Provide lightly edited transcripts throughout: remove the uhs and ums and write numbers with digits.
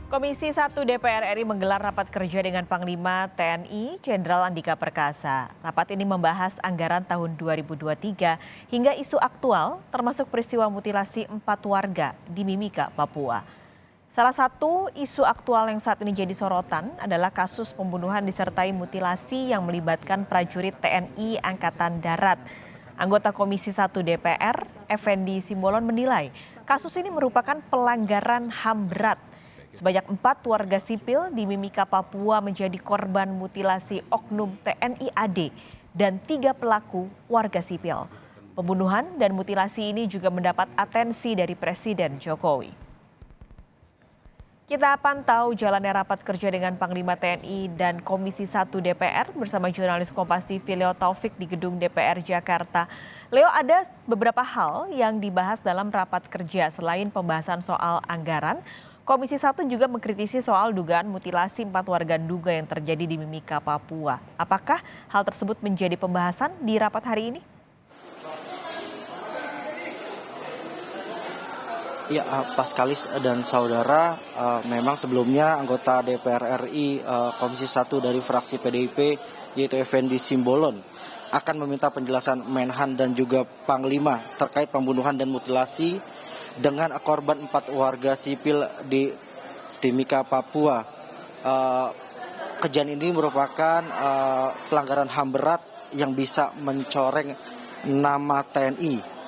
Komisi 1 DPR RI menggelar rapat kerja dengan Panglima TNI Jenderal Andika Perkasa. Rapat ini membahas anggaran tahun 2023 hingga isu aktual termasuk peristiwa mutilasi 4 warga di Mimika, Papua. Salah satu isu aktual yang saat ini jadi sorotan adalah kasus pembunuhan disertai mutilasi yang melibatkan prajurit TNI Angkatan Darat. Anggota Komisi 1 DPR, Effendi Simbolon menilai kasus ini merupakan pelanggaran HAM berat. Sebanyak 4 warga sipil di Mimika, Papua menjadi korban mutilasi oknum TNI AD dan 3 pelaku warga sipil. Pembunuhan dan mutilasi ini juga mendapat atensi dari Presiden Jokowi. Kita pantau jalannya rapat kerja dengan Panglima TNI dan Komisi 1 DPR bersama jurnalis Kompas TV Leo Taufik di gedung DPR Jakarta. Leo, ada beberapa hal yang dibahas dalam rapat kerja selain pembahasan soal anggaran. Komisi 1 juga mengkritisi soal dugaan mutilasi 4 warga Nduga yang terjadi di Mimika, Papua. Apakah hal tersebut menjadi pembahasan di rapat hari ini? Ya, Paskalis dan saudara, memang sebelumnya anggota DPR RI Komisi 1 dari fraksi PDIP yaitu Effendi Simbolon akan meminta penjelasan Menhan dan juga Panglima terkait pembunuhan dan mutilasi dengan korban 4 warga sipil di Timika, Papua. Kejadian ini merupakan pelanggaran HAM berat yang bisa mencoreng nama TNI.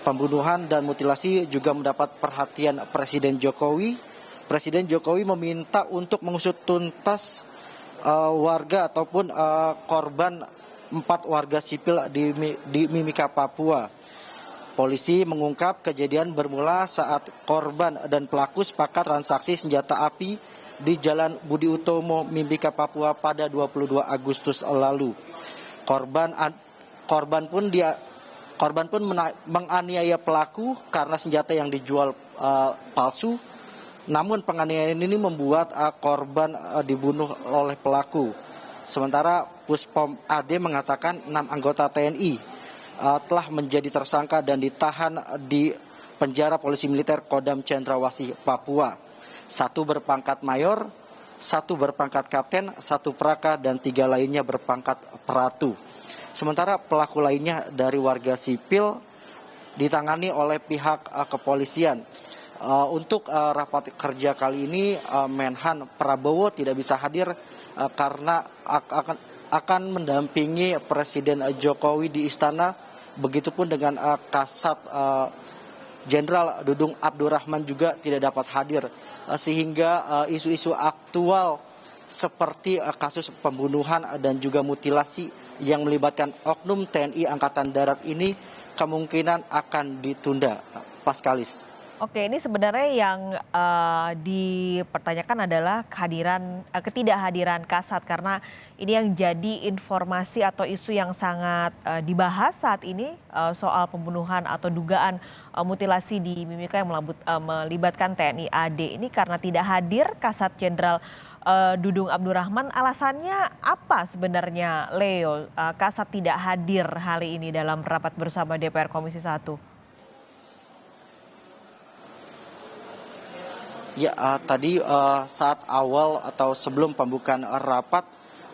Pembunuhan dan mutilasi juga mendapat perhatian Presiden Jokowi. Presiden Jokowi meminta untuk mengusut tuntas warga ataupun korban 4 warga sipil di Mimika, Papua. Polisi mengungkap kejadian bermula saat korban dan pelaku sepakat transaksi senjata api di Jalan Budi Utomo, Mimika, Papua pada 22 Agustus lalu. Korban pun menganiaya pelaku karena senjata yang dijual palsu. Namun penganiayaan ini membuat korban dibunuh oleh pelaku. Sementara Puspom AD mengatakan 6 anggota TNI telah menjadi tersangka dan ditahan di penjara polisi militer Kodam Cendrawasih, Papua. 1 berpangkat mayor, 1 berpangkat kapten, 1 praka, dan 3 lainnya berpangkat peratu. Sementara pelaku lainnya dari warga sipil ditangani oleh pihak kepolisian. Untuk rapat kerja kali ini Menhan Prabowo tidak bisa hadir karena akan mendampingi Presiden Jokowi di istana. Begitupun dengan Kasat Jenderal Dudung Abdurrahman juga tidak dapat hadir. Sehingga isu-isu aktual seperti kasus pembunuhan dan juga mutilasi yang melibatkan oknum TNI Angkatan Darat ini kemungkinan akan ditunda. Paskalis. Oke, ini sebenarnya yang dipertanyakan adalah ketidakhadiran Kasat karena ini yang jadi informasi atau isu yang sangat dibahas saat ini soal pembunuhan atau dugaan mutilasi di Mimika yang melibatkan TNI AD ini karena tidak hadir Kasat Jenderal Dudung Abdurrahman. Alasannya apa sebenarnya, Leo? Kasat tidak hadir hari ini dalam rapat bersama DPR Komisi 1. Ya, tadi saat awal atau sebelum pembukaan rapat,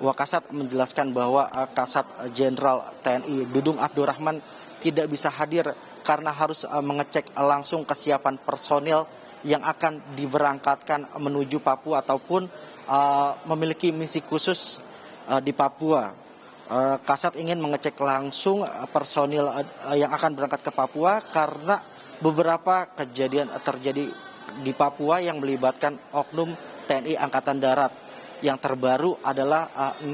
Wakasat menjelaskan bahwa Kasat Jenderal TNI Dudung Abdurrahman tidak bisa hadir karena harus mengecek langsung kesiapan personil yang akan diberangkatkan menuju Papua ataupun memiliki misi khusus di Papua. Kasat ingin mengecek langsung personil yang akan berangkat ke Papua karena beberapa kejadian terjadi di Papua yang melibatkan oknum TNI Angkatan Darat. Yang terbaru adalah 6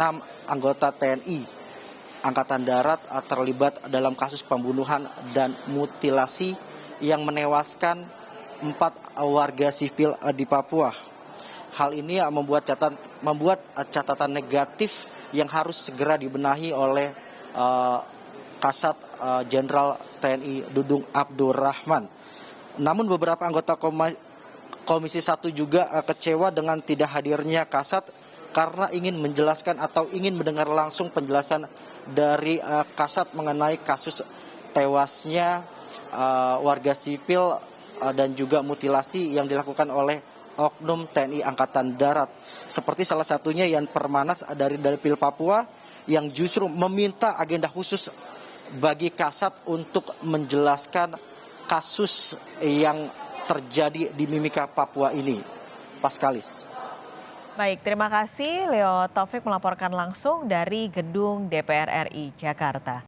anggota TNI Angkatan Darat terlibat dalam kasus pembunuhan dan mutilasi yang menewaskan 4 warga sipil di Papua. Hal ini membuat catatan negatif yang harus segera dibenahi oleh Kasat Jenderal TNI Dudung Abdurrahman. Namun beberapa anggota Komisi 1 juga kecewa dengan tidak hadirnya Kasat karena ingin menjelaskan atau ingin mendengar langsung penjelasan dari Kasat mengenai kasus tewasnya warga sipil dan juga mutilasi yang dilakukan oleh oknum TNI Angkatan Darat. Seperti salah satunya Yan Permanas dari Dapil Papua yang justru meminta agenda khusus bagi Kasat untuk menjelaskan kasus yang terjadi di Mimika Papua ini. Paskalis. Baik, terima kasih Leo Taufik melaporkan langsung dari Gedung DPR RI Jakarta.